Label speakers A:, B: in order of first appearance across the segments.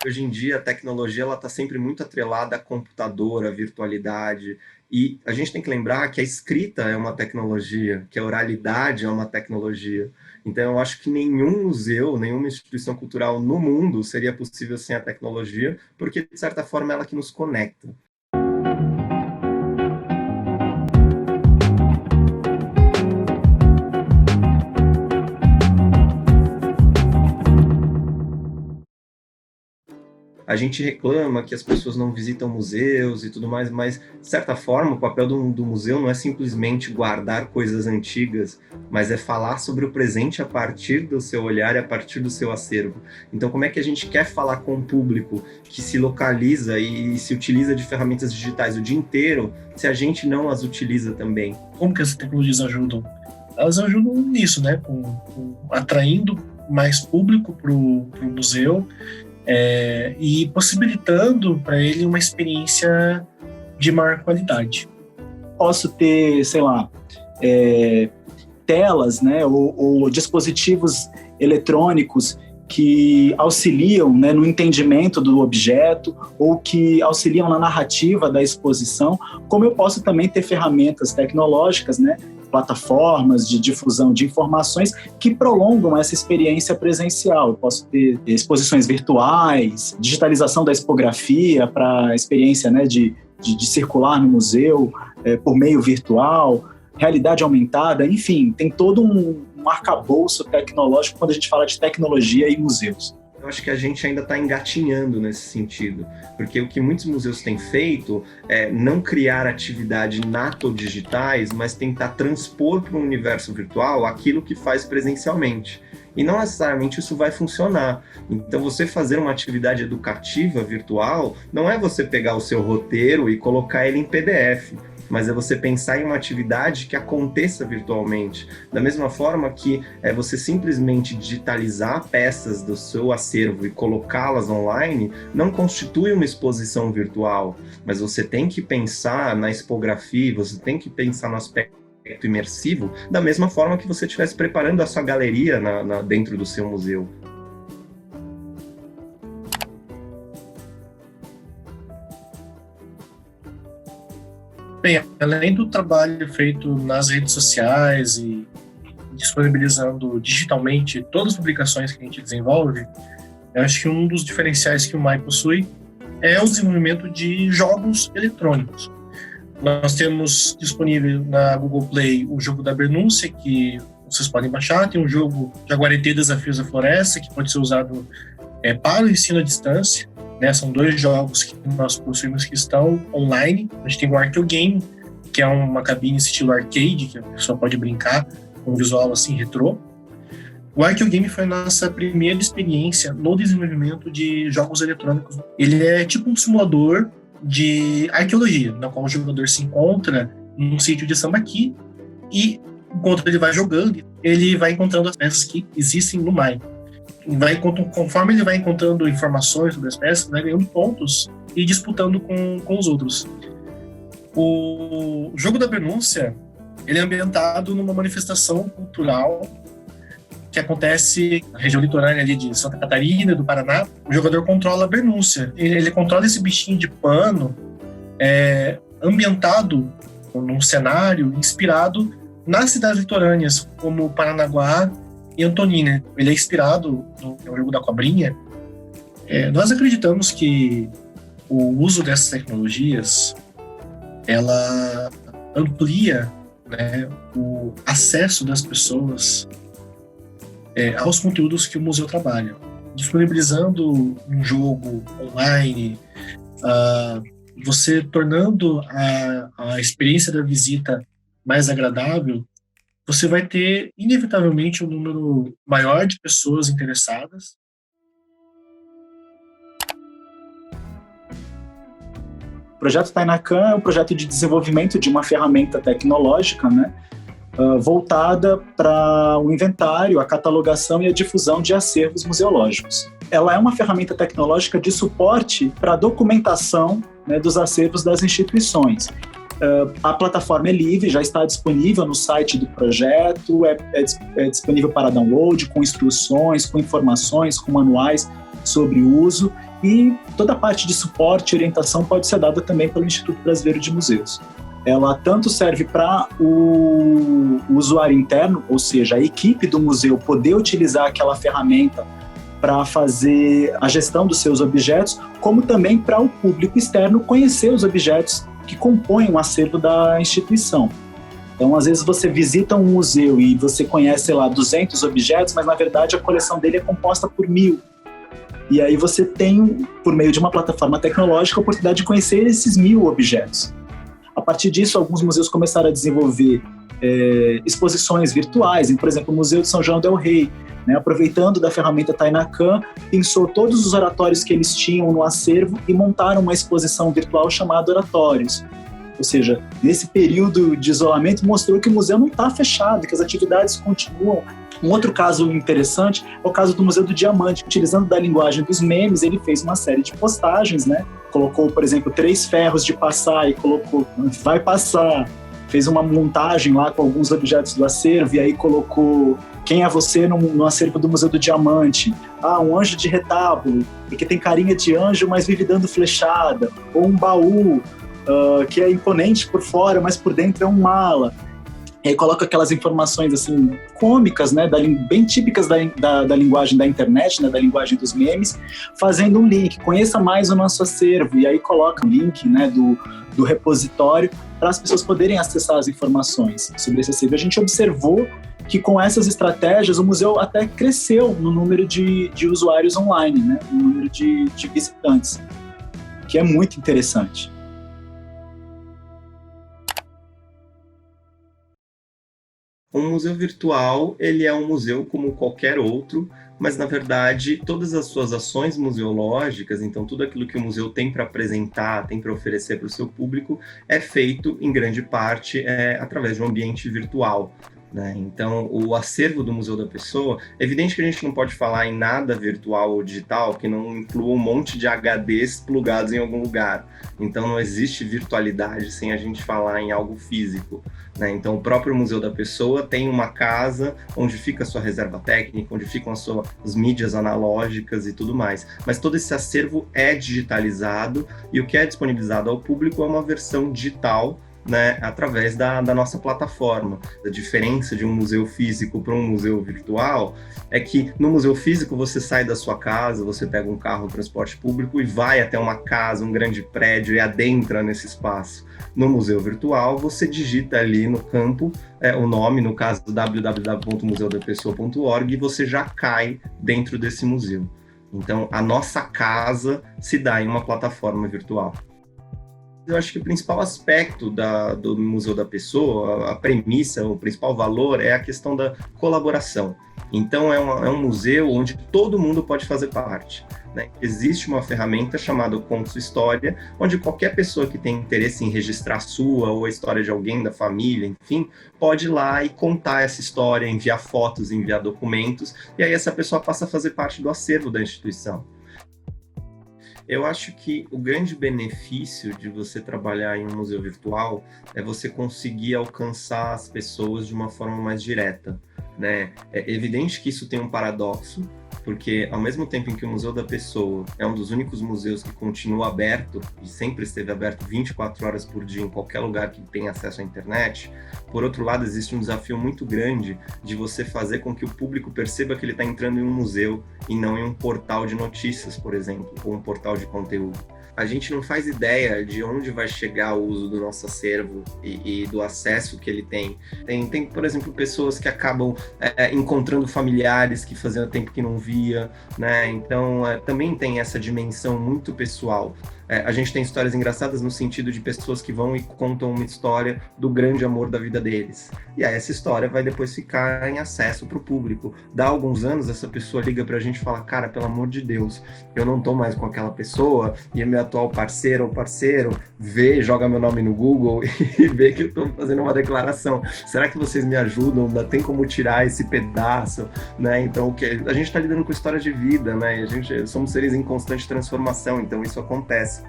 A: Hoje em dia, a tecnologia ela está sempre muito atrelada a computador, à virtualidade. E a gente tem que lembrar que a escrita é uma tecnologia, que a oralidade é uma tecnologia. Então, eu acho que nenhum museu, nenhuma instituição cultural no mundo seria possível sem a tecnologia, porque, de certa forma, é ela que nos conecta. A gente reclama que as pessoas não visitam museus e tudo mais, mas, de certa forma, o papel do museu não é simplesmente guardar coisas antigas, mas é falar sobre o presente a partir do seu olhar e a partir do seu acervo. Então, como é que a gente quer falar com o público que se localiza e se utiliza de ferramentas digitais o dia inteiro, se a gente não as utiliza também?
B: Como que essas tecnologias ajudam? Elas ajudam nisso, né? Com atraindo mais público para o museu, e possibilitando para ele uma experiência de maior qualidade.
C: Posso ter, sei lá, telas, né, ou dispositivos eletrônicos que auxiliam, né, no entendimento do objeto ou que auxiliam na narrativa da exposição, como eu posso também ter ferramentas tecnológicas, né, plataformas de difusão de informações que prolongam essa experiência presencial. Eu posso ter exposições virtuais, digitalização da expografia para a experiência, né, de circular no museu por meio virtual, realidade aumentada, enfim, tem todo um arcabouço tecnológico quando a gente fala de tecnologia e museus.
A: Eu acho que a gente ainda está engatinhando nesse sentido, porque o que muitos museus têm feito é não criar atividade nato-digitais, mas tentar transpor para o universo virtual aquilo que faz presencialmente. E não necessariamente isso vai funcionar. Então, você fazer uma atividade educativa virtual não é você pegar o seu roteiro e colocar ele em PDF, mas é você pensar em uma atividade que aconteça virtualmente. Da mesma forma que você simplesmente digitalizar peças do seu acervo e colocá-las online não constitui uma exposição virtual, mas você tem que pensar na expografia, você tem que pensar no aspecto imersivo, da mesma forma que você estivesse preparando a sua galeria dentro do seu museu.
B: Bem, além do trabalho feito nas redes sociais e disponibilizando digitalmente todas as publicações que a gente desenvolve, eu acho que um dos diferenciais que o MAI possui é o desenvolvimento de jogos eletrônicos. Nós temos disponível na Google Play o jogo da Bernúncia, que vocês podem baixar. Tem um jogo Jaguareté Desafios da Floresta, que pode ser usado para o ensino à distância. Né? São 2 jogos que nós possuímos que estão online. A gente tem o Archeogame, que é uma cabine estilo arcade, que a pessoa pode brincar com um visual assim retrô. O Archeogame foi a nossa primeira experiência no desenvolvimento de jogos eletrônicos. Ele é tipo um simulador de arqueologia, na qual o jogador se encontra num sítio de sambaqui e, enquanto ele vai jogando, ele vai encontrando as peças que existem no MAI. Conforme ele vai encontrando informações sobre as peças, vai ganhando pontos e disputando com os outros. O jogo da Bernúncia, ele é ambientado numa manifestação cultural que acontece na região litorânea ali de Santa Catarina, do Paraná. O jogador controla a Bernúncia. Ele controla esse bichinho de pano ambientado num cenário inspirado nas cidades litorâneas, como Paranaguá e Antonina. Ele é inspirado no jogo da cobrinha. Nós acreditamos que o uso dessas tecnologias ela amplia, né, o acesso das pessoas aos conteúdos que o museu trabalha. Disponibilizando um jogo online, você tornando a experiência da visita mais agradável, você vai ter, inevitavelmente, um número maior de pessoas interessadas.
C: O projeto Tainacan é um projeto de desenvolvimento de uma ferramenta tecnológica, né, voltada para o inventário, a catalogação e a difusão de acervos museológicos. Ela é uma ferramenta tecnológica de suporte para a documentação, né, dos acervos das instituições. A plataforma é livre, já está disponível no site do projeto, é disponível para download, com instruções, com informações, com manuais sobre o uso, e toda a parte de suporte e orientação pode ser dada também pelo Instituto Brasileiro de Museus. Ela tanto serve para o usuário interno, ou seja, a equipe do museu poder utilizar aquela ferramenta para fazer a gestão dos seus objetos, como também para o público externo conhecer os objetos que compõem o acervo da instituição. Então, às vezes você visita um museu e você conhece, sei lá, 200 objetos, mas na verdade a coleção dele é composta por 1000. E aí você tem, por meio de uma plataforma tecnológica, a oportunidade de conhecer esses 1000 objetos. A partir disso, alguns museus começaram a desenvolver exposições virtuais, por exemplo, o Museu de São João del Rei, né, aproveitando da ferramenta Tainacan, pensou todos os oratórios que eles tinham no acervo e montaram uma exposição virtual chamada Oratórios. Ou seja, nesse período de isolamento, mostrou que o museu não está fechado, que as atividades continuam. Um outro caso interessante é o caso do Museu do Diamante. Utilizando da linguagem dos memes, ele fez uma série de postagens, né? Colocou, por exemplo, 3 ferros de passar e colocou, vai passar. Fez uma montagem lá com alguns objetos do acervo e aí colocou quem é você no acervo do Museu do Diamante. Um anjo de retábulo, porque tem carinha de anjo, mas vive dando flechada. Ou um baú, que é imponente por fora, mas por dentro é um mala. E aí coloca aquelas informações assim, cômicas, né, bem típicas da linguagem da internet, né, da linguagem dos memes, fazendo um link, conheça mais o nosso acervo, e aí coloca o link, né, do repositório para as pessoas poderem acessar as informações sobre esse acervo. A gente observou que com essas estratégias o museu até cresceu no número de usuários online, né, no número de visitantes, que é muito interessante.
A: Um museu virtual, ele é um museu como qualquer outro, mas, na verdade, todas as suas ações museológicas, então tudo aquilo que o museu tem para apresentar, tem para oferecer para o seu público, é feito, em grande parte, através de um ambiente virtual. Né? Então, o acervo do Museu da Pessoa, é evidente que a gente não pode falar em nada virtual ou digital que não inclua um monte de HDs plugados em algum lugar. Então, não existe virtualidade sem a gente falar em algo físico. Né? Então, o próprio Museu da Pessoa tem uma casa onde fica a sua reserva técnica, onde ficam as mídias analógicas e tudo mais. Mas todo esse acervo é digitalizado e o que é disponibilizado ao público é uma versão digital, né, através da nossa plataforma. A diferença de um museu físico para um museu virtual é que no museu físico você sai da sua casa, você pega um carro, um transporte público e vai até uma casa, um grande prédio e adentra nesse espaço. No museu virtual você digita ali no campo o nome, no caso www.museudapessoa.org, e você já cai dentro desse museu. Então a nossa casa se dá em uma plataforma virtual. Eu acho que o principal aspecto do Museu da Pessoa, a premissa, o principal valor é a questão da colaboração. Então, é um museu onde todo mundo pode fazer parte. Né? Existe uma ferramenta chamada Conte Sua História, onde qualquer pessoa que tem interesse em registrar a sua ou a história de alguém da família, enfim, pode ir lá e contar essa história, enviar fotos, enviar documentos, e aí essa pessoa passa a fazer parte do acervo da instituição. Eu acho que o grande benefício de você trabalhar em um museu virtual é você conseguir alcançar as pessoas de uma forma mais direta, né? É evidente que isso tem um paradoxo, porque ao mesmo tempo em que o Museu da Pessoa é um dos únicos museus que continua aberto, e sempre esteve aberto 24 horas por dia em qualquer lugar que tenha acesso à internet, por outro lado existe um desafio muito grande de você fazer com que o público perceba que ele está entrando em um museu e não em um portal de notícias, por exemplo, ou um portal de conteúdo. A gente não faz ideia de onde vai chegar o uso do nosso acervo e do acesso que ele tem. Tem, por exemplo, pessoas que acabam encontrando familiares que fazia tempo que não via, né? Então, também tem essa dimensão muito pessoal. A gente tem histórias engraçadas no sentido de pessoas que vão e contam uma história do grande amor da vida deles. E aí essa história vai depois ficar em acesso para o público. Dá alguns anos, essa pessoa liga para a gente e fala: cara, pelo amor de Deus, eu não tô mais com aquela pessoa, e é meu atual parceiro ou parceiro joga meu nome no Google e vê que eu tô fazendo uma declaração. Será que vocês me ajudam? Tem como tirar esse pedaço? Né? Então, a gente está lidando com história de vida, né? Somos seres em constante transformação, então isso acontece.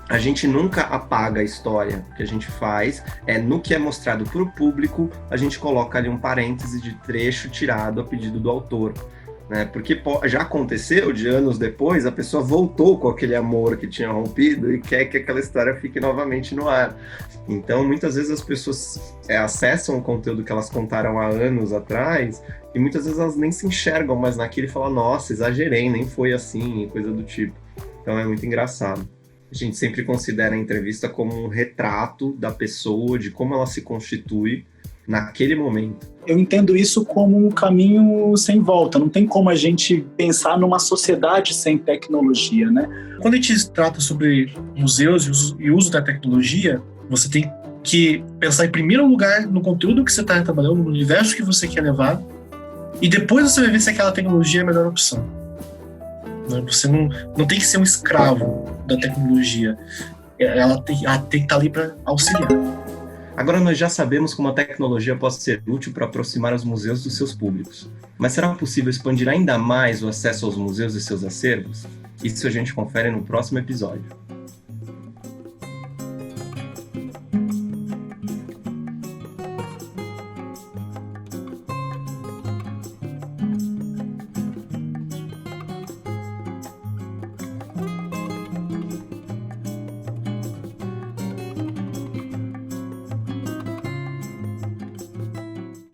A: A gente nunca apaga a história que a gente faz, no que é mostrado para o público, a gente coloca ali um parêntese de trecho tirado a pedido do autor. né? Porque já aconteceu de anos depois, a pessoa voltou com aquele amor que tinha rompido e quer que aquela história fique novamente no ar. Então, muitas vezes as pessoas acessam o conteúdo que elas contaram há anos atrás e muitas vezes elas nem se enxergam mais naquilo e falam, nossa, exagerei, nem foi assim, coisa do tipo. Então é muito engraçado. A gente sempre considera a entrevista como um retrato da pessoa, de como ela se constitui naquele momento.
C: Eu entendo isso como um caminho sem volta. Não tem como a gente pensar numa sociedade sem tecnologia, né?
B: Quando a gente trata sobre museus e uso da tecnologia, você tem que pensar em primeiro lugar no conteúdo que você está trabalhando, no universo que você quer levar, e depois você vai ver se aquela tecnologia é a melhor opção. Você não tem que ser um escravo da tecnologia. Ela tem que estar ali para auxiliar.
A: Agora nós já sabemos como a tecnologia pode ser útil para aproximar os museus dos seus públicos. Mas será possível expandir ainda mais o acesso aos museus e seus acervos? Isso a gente confere no próximo episódio.